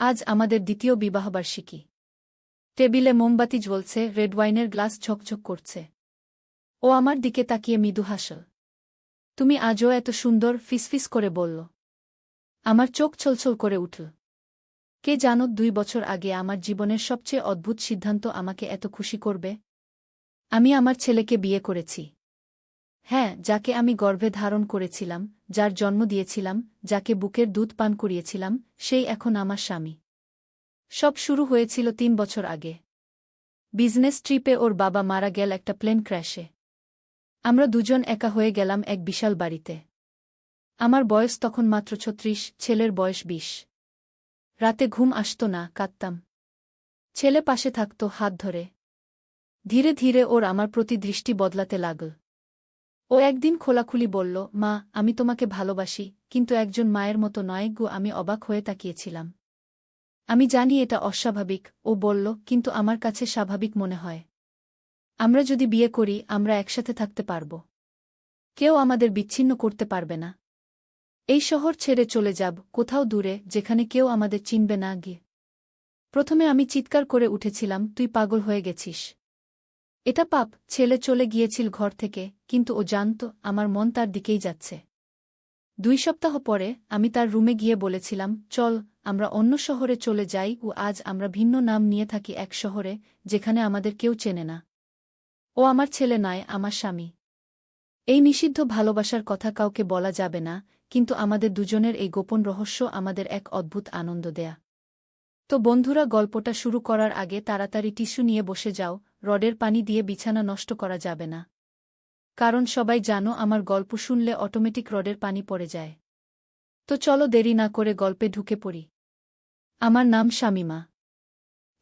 আজ আমাদের দ্বিতীয় বিবাহবার্ষিকী। টেবিলে মোমবাতি জ্বলছে, রেড ওয়াইনের গ্লাস ঝকঝক করছে। ও আমার দিকে তাকিয়ে মৃদু হাসল। তুমি আজও এত সুন্দর, ফিসফিস করে বলল। আমার চোখ ছলছল করে উঠল। কে জানো 2 বছর আগে আমার জীবনের সবচেয়ে অদ্ভুত সিদ্ধান্ত আমাকে এত খুশি করবে। আমি আমার ছেলেকে বিয়ে করেছি। হ্যাঁ, যাকে আমি গর্ভে ধারণ করেছিলাম, যার জন্ম দিয়েছিলাম, যাকে বুকের দুধ পান করিয়েছিলাম, সেই এখন আমার স্বামী। সব শুরু হয়েছিল 3 বছর আগে। বিজনেস ট্রিপে ওর বাবা মারা গেল একটা প্লেন ক্র্যাশে। আমরা দুজন একা হয়ে গেলাম এক বিশাল বাড়িতে। আমার বয়স তখন মাত্র 36, ছেলের বয়স 20। রাতে ঘুম আসত না, কাঁদতাম। ছেলে পাশে থাকত, হাত ধরে। ধীরে ধীরে ওর আমার প্রতি দৃষ্টি বদলাতে লাগল। ও একদিন খোলাখুলি বলল, মা, আমি তোমাকে ভালোবাসি, কিন্তু একজন মায়ের মতো নয় গো। আমি অবাক হয়ে তাকিয়েছিলাম। আমি জানি এটা অস্বাভাবিক, ও বলল, কিন্তু আমার কাছে স্বাভাবিক মনে হয়। আমরা যদি বিয়ে করি, আমরা একসাথে থাকতে পারব। কেউ আমাদের বিচ্ছিন্ন করতে পারবে না। এই শহর ছেড়ে চলে যাব, কোথাও দূরে, যেখানে কেউ আমাদের চিনবে না গিয়ে। প্রথমে আমি চিৎকার করে উঠেছিলাম, তুই পাগল হয়ে গেছিস। এটা পাপ। ছেলে চলে গিয়েছিল ঘর থেকে, কিন্তু ও জানত আমার মন তার দিকেই যাচ্ছে। 2 সপ্তাহ পরে আমি তার রুমে গিয়ে বলেছিলাম, চল আমরা অন্য শহরে চলে যাই। ও আজ আমরা ভিন্ন নাম নিয়ে থাকি এক শহরে, যেখানে আমাদের কেউ চেনে না। ও আমার ছেলে নয়, আমার স্বামী। এই নিষিদ্ধ ভালোবাসার কথা কাউকে বলা যাবে না, কিন্তু আমাদের দুজনের এই গোপন রহস্য আমাদের এক অদ্ভুত আনন্দ দেয়া। তো বন্ধুরা, গল্পটা শুরু করার আগে তাড়াতাড়ি টিস্যু নিয়ে বসে যাও। রডের পানি দিয়ে বিছানা নষ্ট করা যাবে না। কারণ সবাই জানো, আমার গল্প শুনলে অটোমেটিক রডের পানি পড়ে যায়। তো চলো দেরি না করে গল্পে ঢুকে পড়ি। আমার নাম শামীমা।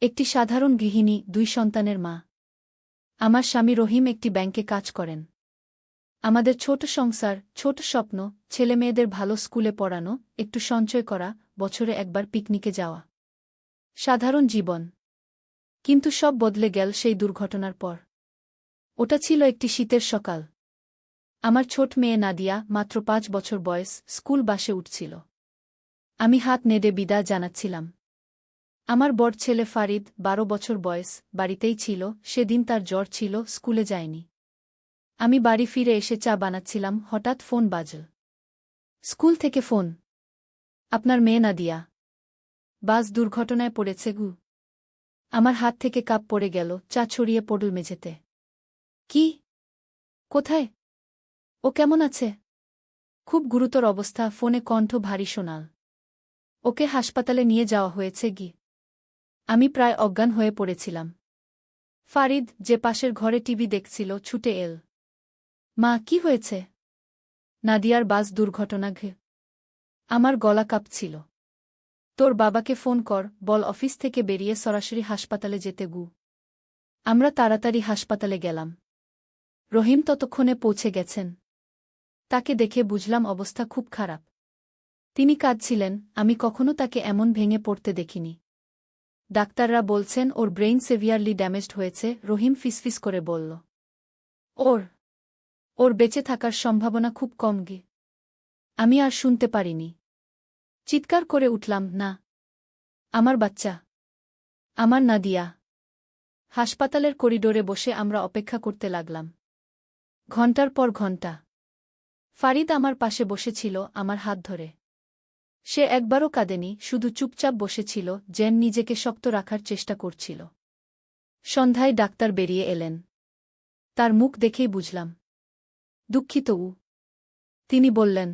একটি সাধারণ গৃহিণী, 2 সন্তানের মা। আমার স্বামী রহিম একটি ব্যাংকে কাজ করেন। আমাদের ছোট সংসার, ছোট স্বপ্ন, ছেলেমেয়েদের ভালো স্কুলে পড়ানো, একটু সঞ্চয় করা, বছরে একবার পিকনিকে যাওয়া। সাধারণ জীবন। কিন্তু সব বদলে গেল সেই দুর্ঘটনার পর। ওটা ছিল একটি শীতের সকাল। আমার ছোট মেয়ে নাদিয়া, মাত্র 5 বছর বয়স, স্কুল বাসে উঠছিল। আমি হাত নেড়ে বিদায় জানাচ্ছিলাম। আমার বড় ছেলে ফারিদ, 12 বছর বয়স, বাড়িতেই ছিল। সেদিন তার জ্বর ছিল, স্কুলে যায়নি। আমি বাড়ি ফিরে এসে চা বানাচ্ছিলাম, হঠাৎ ফোন বাজল। স্কুল থেকে ফোন। আপনার মেয়ে নাদিয়া বাস দুর্ঘটনায় পড়েছে গু। আমার হাত থেকে কাপ পড়ে গেল, চা ছড়িয়ে পড়ল মেঝেতে। কি? কোথায়? ও কেমন আছে? খুব গুরুতর অবস্থা, ফোনে কণ্ঠ ভারী শোনাল। ওকে হাসপাতালে নিয়ে যাওয়া হয়েছে গি। আমি প্রায় অজ্ঞান হয়ে পড়েছিলাম। ফারিদ, যে পাশের ঘরে টিভি দেখছিল, ছুটে এল। মা, কি হয়েছে? নাদিয়ার বাস দুর্ঘটনা ঘে। আমার গলা কাঁপছিল। তোর বাবাকে ফোন কর, বল অফিস থেকে বেরিয়ে সরাসরি হাসপাতালে যেতে গু। আমরা তাড়াতাড়ি হাসপাতালে গেলাম। রহিম ততক্ষণে পৌঁছে গেছেন। তাকে দেখে বুঝলাম অবস্থা খুব খারাপ। তিনি কাঁদছিলেন, আমি কখনো তাকে এমন ভেঙে পড়তে দেখিনি। ডাক্তাররা বলছেন ওর ব্রেইন সেভিয়ারলি ড্যামেজড হয়েছে, রহিম ফিসফিস করে বলল। ওর ওর বেঁচে থাকার সম্ভাবনা খুব কম গে। আমি আর শুনতে পারিনি। চিৎকার করে উঠলাম, না, আমার বাচ্চা, আমার নাদিয়া। হাসপাতালের করিডোরে বসে আমরা অপেক্ষা করতে লাগলাম। ঘণ্টার পর ঘণ্টা। ফারিদ আমার পাশে বসেছিল, আমার হাত ধরে। সে একবারও কাঁদেনি, শুধু চুপচাপ বসেছিল, যেন নিজেকে শক্ত রাখার চেষ্টা করছিল। সন্ধ্যায় ডাক্তার বেরিয়ে এলেন। তার মুখ দেখেই বুঝলাম। দুঃখিত উ। তিনি বললেন।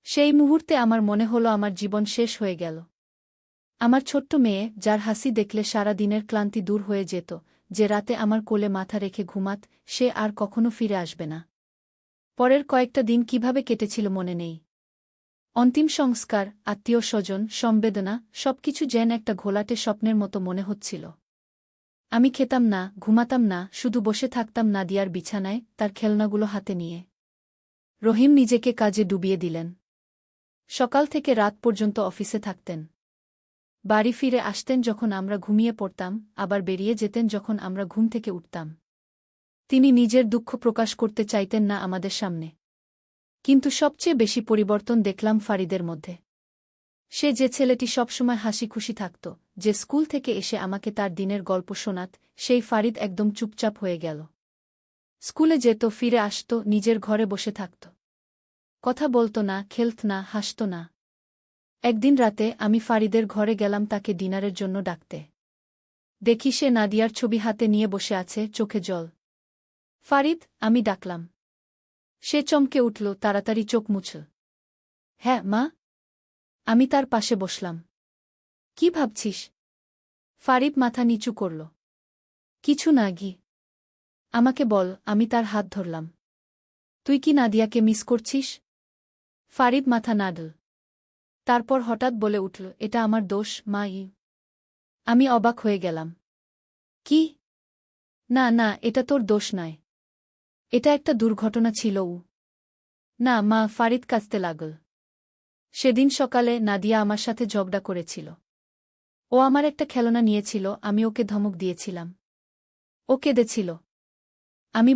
সেই মুহূর্তে আমার মনে হলো আমার জীবন শেষ হয়ে গেল। আমার ছোট্ট মেয়ে, যার হাসি দেখলে সারা দিনের ক্লান্তি দূর হয়ে যেত, যে রাতে আমার কোলে মাথা রেখে ঘুমাত, সে আর কখনো ফিরে আসবে না। পরের কয়েকটা দিন কিভাবে কেটেছিল মনে নেই। অন্তিম সংস্কার, আত্মীয় স্বজন, সম্বেদনা, সবকিছু যেন একটা ঘোলাটে স্বপ্নের মতো মনে হচ্ছিল। আমি খেতাম না, ঘুমাতাম না, শুধু বসে থাকতাম নাদিয়ার বিছানায়, তার খেলনাগুলো হাতে নিয়ে। রহিম নিজেকে কাজে ডুবিয়ে দিলেন। সকাল থেকে রাত পর্যন্ত অফিসে থাকতেন। বাড়ি ফিরে আসতেন যখন আমরা ঘুমিয়ে পড়তাম, আবার বেরিয়ে যেতেন যখন আমরা ঘুম থেকে উঠতাম। তিনি নিজের দুঃখ প্রকাশ করতে চাইতেন না আমাদের সামনে। কিন্তু সবচেয়ে বেশি পরিবর্তন দেখলাম ফারিদের মধ্যে। সে যে ছেলেটি সবসময় হাসি খুশি থাকত, যে স্কুল থেকে এসে আমাকে তার দিনের গল্প শোনাত, সেই ফারিদ একদম চুপচাপ হয়ে গেল। স্কুলে যেত, ফিরে আসত, নিজের ঘরে বসে থাকত। কথা বলত না, খেলত না, হাসত না। একদিন রাতে আমি ফারিদের ঘরে গেলাম তাকে ডিনারের জন্য ডাকতে। দেখি সে নাদিয়ার ছবি হাতে নিয়ে বসে আছে, চোখে জল। ফারিদ, আমি ডাকলাম। সে চমকে উঠল, তাড়াতাড়ি চোখ মুছল। হ্যাঁ মা। আমি তার পাশে বসলাম। কি ভাবছিস? ফারিদ মাথা নিচু করল। কিছু না গি। আমাকে বল। আমি তার হাত ধরলাম। তুই কি নাদিয়াকে মিস করছিস? ফারিদ মাথা নাড়ল। তারপর হঠাৎ বলে উঠল, এটা আমার দোষ মা। আমি অবাক হয়ে গেলাম। কি? না না, এটা তোর দোষ নয়। এটা একটা দুর্ঘটনা ছিল। না মা। ফারিদ কাঁদতে লাগল। সেদিন সকালে নাদিয়া আমার সাথে ঝগড়া করেছিল। ও আমার একটা খেলনা নিয়েছিল, আমি ওকে ধমক দিয়েছিলাম। ও কেঁদেছিল। আমি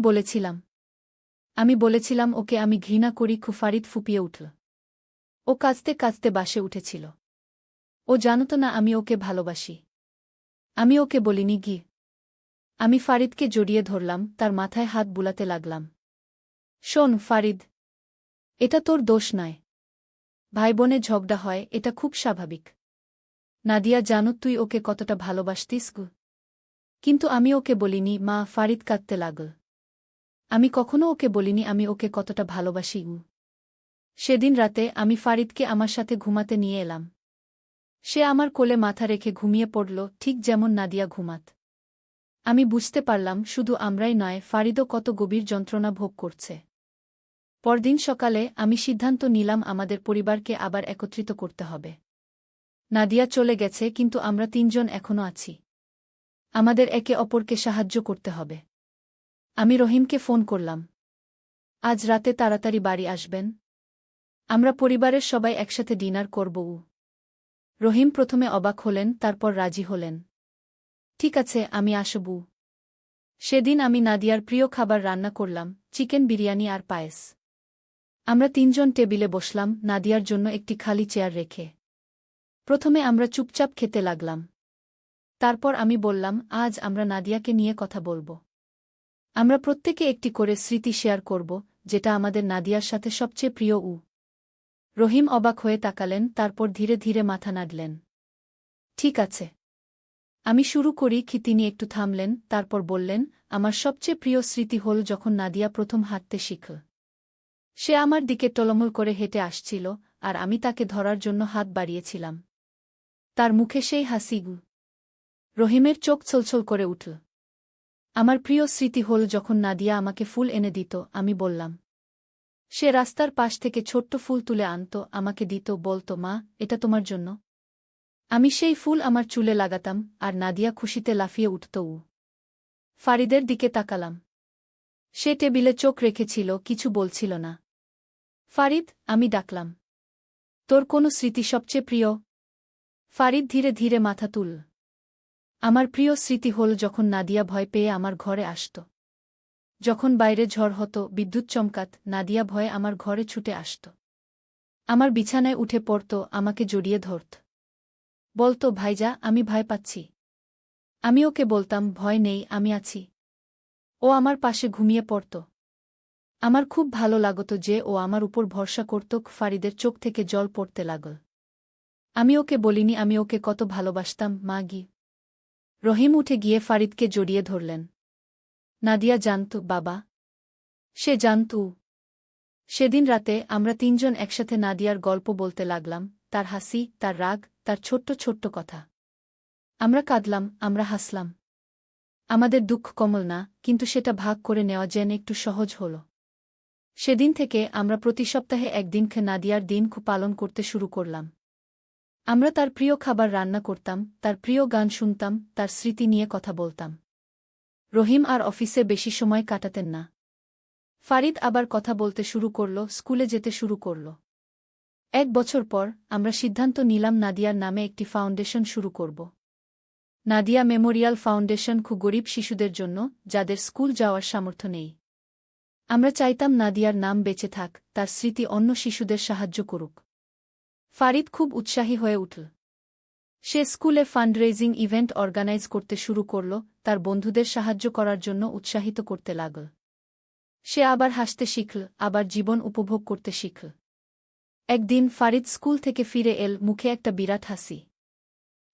বলেছিলাম ওকে আমি ঘৃণা করি। ফারিদ ফুপিয়ে উঠল। ও কাঁদতে কাঁদতে বাসে উঠেছিল। ও জানত না আমি ওকে ভালোবাসি। আমি ওকে বলিনি গি। আমি ফারিদকে জড়িয়ে ধরলাম, তার মাথায় হাত বুলাতে লাগলাম। শোন ফারিদ, এটা তোর দোষ নয়। ভাই বোনে ঝগড়া হয়, এটা খুব স্বাভাবিক। নাদিয়া জানো তুই ওকে কতটা ভালোবাসতিস গু। কিন্তু আমি ওকে বলিনি মা। ফারিদ কাঁদতে লাগল। আমি কখনো ওকে বলিনি আমি ওকে কতটা ভালোবাসি। সেদিন রাতে আমি ফারিদকে আমার সাথে ঘুমাতে নিয়ে এলাম। সে আমার কোলে মাথা রেখে ঘুমিয়ে পড়ল, ঠিক যেমন নাদিয়া ঘুমাত। আমি বুঝতে পারলাম শুধু আমরাই নয়, ফারিদও কত গভীর যন্ত্রণা ভোগ করছে। পরদিন সকালে আমি সিদ্ধান্ত নিলাম আমাদের পরিবারকে আবার একত্রিত করতে হবে। নাদিয়া চলে গেছে, কিন্তু আমরা তিনজন এখনো আছি। আমাদের একে অপরকে সাহায্য করতে হবে। আমি রহিমকে ফোন করলাম। আজ রাতে তাড়াতাড়ি বাড়ি আসবেন। আমরা পরিবারের সবাই একসাথে ডিনার করব। রহিম প্রথমে অবাক হলেন, তারপর রাজি হলেন। ঠিক আছে, আমি আসব। সেদিন আমি নাদিয়ার প্রিয় খাবার রান্না করলাম, চিকেন বিরিয়ানি আর পায়েস। আমরা তিনজন টেবিলে বসলাম, নাদিয়ার জন্য একটি খালি চেয়ার রেখে। প্রথমে আমরা চুপচাপ খেতে লাগলাম। তারপর আমি বললাম, আজ আমরা নাদিয়াকে নিয়ে কথা বলব। আমরা প্রত্যেকে একটি করে স্মৃতি শেয়ার করব, যেটা আমাদের নাদিয়ার সাথে সবচেয়ে প্রিয়। রহিম অবাক হয়ে তাকালেন, তারপর ধীরে ধীরে মাথা নাড়লেন। ঠিক আছে, আমি শুরু করি কি। তিনি একটু থামলেন, তারপর বললেন, আমার সবচেয়ে প্রিয় স্মৃতি হল যখন নাদিয়া প্রথম হাঁটতে শিখল। সে আমার দিকে টলমল করে হেঁটে আসছিল, আর আমি তাকে ধরার জন্য হাত বাড়িয়েছিলাম। তার মুখে সেই হাসি। রহিমের চোখ ছলছল করে উঠল। আমার প্রিয় স্মৃতি হল যখন নাদিয়া আমাকে ফুল এনে দিত, আমি বললাম। সে রাস্তার পাশ থেকে ছোট্ট ফুল তুলে আনত, আমাকে দিত, বলত, মা, এটা তোমার জন্য। আমি সেই ফুল আমার চুলে লাগাতাম, আর নাদিয়া খুশিতে লাফিয়ে উঠত। ফারিদের দিকে তাকালাম। সে টেবিলে চোখ রেখেছিল, কিছু বলছিল না। ফারিদ, আমি ডাকলাম। তোর কোনো স্মৃতি সবচেয়ে প্রিয়? ফারিদ ধীরে ধীরে মাথা তুলল। আমার প্রিয় স্মৃতি হল যখন নাদিয়া ভয় পেয়ে আমার ঘরে আসত। যখন বাইরে ঝড় হতো, বিদ্যুৎ চমকাত, নাদিয়া ভয়ে আমার ঘরে ছুটে আসত। আমার বিছানায় উঠে পড়ত, আমাকে জড়িয়ে ধরত। বলত, ভাইজা, আমি ভয় পাচ্ছি। আমি ওকে বলতাম, ভয় নেই, আমি আছি। ও আমার পাশে ঘুমিয়ে পড়ত। আমার খুব ভালো লাগত যে ও আমার উপর ভরসা করত। ফারিদের চোখ থেকে জল পড়তে লাগল। আমি ওকে বলিনি আমি ওকে কত ভালোবাসতাম, মা গি। রহিম উঠে গিয়ে ফারিদকে জড়িয়ে ধরলেন। নাদিয়া জানত, বাবা। সে জানত। সেদিন রাতে আমরা তিনজন একসাথে নাদিয়ার গল্প বলতে লাগলাম, তার হাসি, তার রাগ, তার ছোট্ট ছোট্ট কথা। আমরা কাঁদলাম, আমরা হাসলাম। আমাদের দুঃখ কমল না, কিন্তু সেটা ভাগ করে নেওয়া যেন একটু সহজ হল। সেদিন থেকে আমরা প্রতি সপ্তাহে একদিন নাদিয়ার দিন পালন করতে শুরু করলাম। আমরা তার প্রিয় খাবার রান্না করতাম, তার প্রিয় গান শুনতাম, তার স্মৃতি নিয়ে কথা বলতাম। রহিম আর অফিসে বেশি সময় কাটাতেন না। ফারিদ আবার কথা বলতে শুরু করল, স্কুলে যেতে শুরু করল। 1 বছর পর আমরা সিদ্ধান্ত নিলাম নাদিয়ার নামে একটি ফাউন্ডেশন শুরু করব। নাদিয়া মেমোরিয়াল ফাউন্ডেশন গরিব শিশুদের জন্য, যাদের স্কুল যাওয়ার সামর্থ্য নেই। আমরা চাইতাম নাদিয়ার নাম বেঁচে থাক, তার স্মৃতি অন্য শিশুদের সাহায্য করুক। ফারিদ খুব উৎসাহী হয়ে উঠল। সে স্কুলে ফান্ডরেজিং ইভেন্ট অর্গানাইজ করতে শুরু করল, তার বন্ধুদের সাহায্য করার জন্য উৎসাহিত করতে লাগল। সে আবার হাসতে শিখল, আবার জীবন উপভোগ করতে শিখল। একদিন ফারিদ স্কুল থেকে ফিরে এল, মুখে একটা বিরাট হাসি।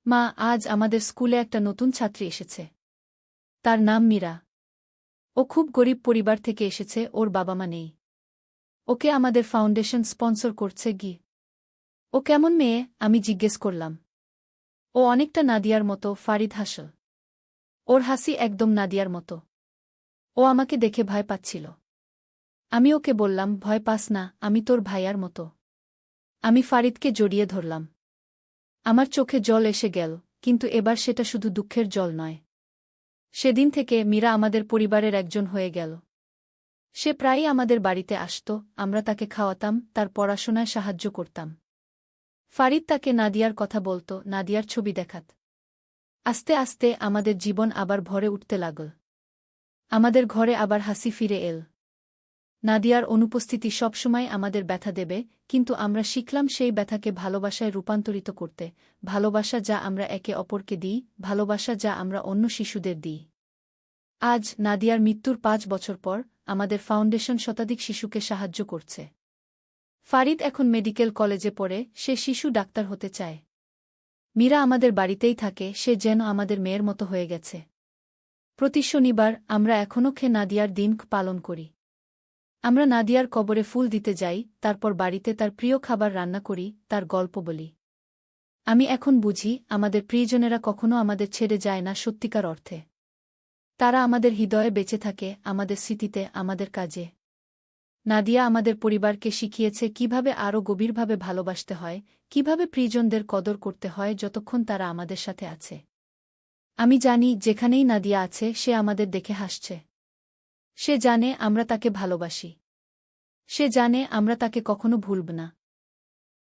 মা, আজ আমাদের স্কুলে একটা নতুন ছাত্রী এসেছে। তার নাম মীরা। ও খুব গরিব পরিবার থেকে এসেছে, ওর বাবা মা নেই। ওকে আমাদের ফাউন্ডেশন স্পন্সর করছে। ও কেমন মেয়ে? আমি জিজ্ঞেস করলাম। ও অনেকটা নাদিয়ার মতো। ফারিদ হাসল। ওর হাসি একদম নাদিয়ার মতো। ও আমাকে দেখে ভয় পাচ্ছিল। আমি ওকে বললাম, ভয় পাস না, আমি তোর ভাইয়ার মতো। আমি ফারিদকে জড়িয়ে ধরলাম। আমার চোখে জল এসে গেল, কিন্তু এবার সেটা শুধু দুঃখের জল নয়। সেদিন থেকে মীরা আমাদের পরিবারের একজন হয়ে গেল। সে প্রায়ই আমাদের বাড়িতে আসত, আমরা তাকে খাওয়াতাম, তার পড়াশোনায় সাহায্য করতাম। ফারিদ তাকে নাদিয়ার কথা বলত, নাদিয়ার ছবি দেখাত। আস্তে আস্তে আমাদের জীবন আবার ভরে উঠতে লাগল। আমাদের ঘরে আবার হাসি ফিরে এল। নাদিয়ার অনুপস্থিতি সবসময় আমাদের ব্যথা দেবে, কিন্তু আমরা শিখলাম সেই ব্যথাকে ভালোবাসায় রূপান্তরিত করতে, ভালোবাসা যা আমরা একে অপরকে দিই, ভালোবাসা যা আমরা অন্য শিশুদের দিই। আজ নাদিয়ার মৃত্যুর ৫ বছর পর আমাদের ফাউন্ডেশন শতাধিক শিশুকে সাহায্য করছে। ফারিদ এখন মেডিকেল কলেজে পড়ে, সে শিশু ডাক্তার হতে চায়। মীরা আমাদের বাড়িতেই থাকে, সে যেন আমাদের মেয়ের মতো হয়ে গেছে। প্রতি শনিবার আমরা এখনও নাদিয়ার দিন পালন করি। আমরা নাদিয়ার কবরে ফুল দিতে যাই, তারপর বাড়িতে তার প্রিয় খাবার রান্না করি, তার গল্প বলি। আমি এখন বুঝি, আমাদের প্রিয়জনেরা কখনো আমাদের ছেড়ে যায় না সত্যিকার অর্থে। তারা আমাদের হৃদয়ে বেঁচে থাকে, আমাদের স্মৃতিতে, আমাদের কাজে। নাদিয়া আমাদের পরিবারকে শিখিয়েছে কিভাবে আরও গভীরভাবে ভালোবাসতে হয়, কিভাবে প্রিয়জনদের কদর করতে হয় যতক্ষণ তারা আমাদের সাথে আছে। আমি জানি, যেখানেই নাদিয়া আছে সে আমাদের দেখে হাসছে। সে জানে আমরা তাকে ভালোবাসি। সে জানে আমরা তাকে কখনো ভুলব না।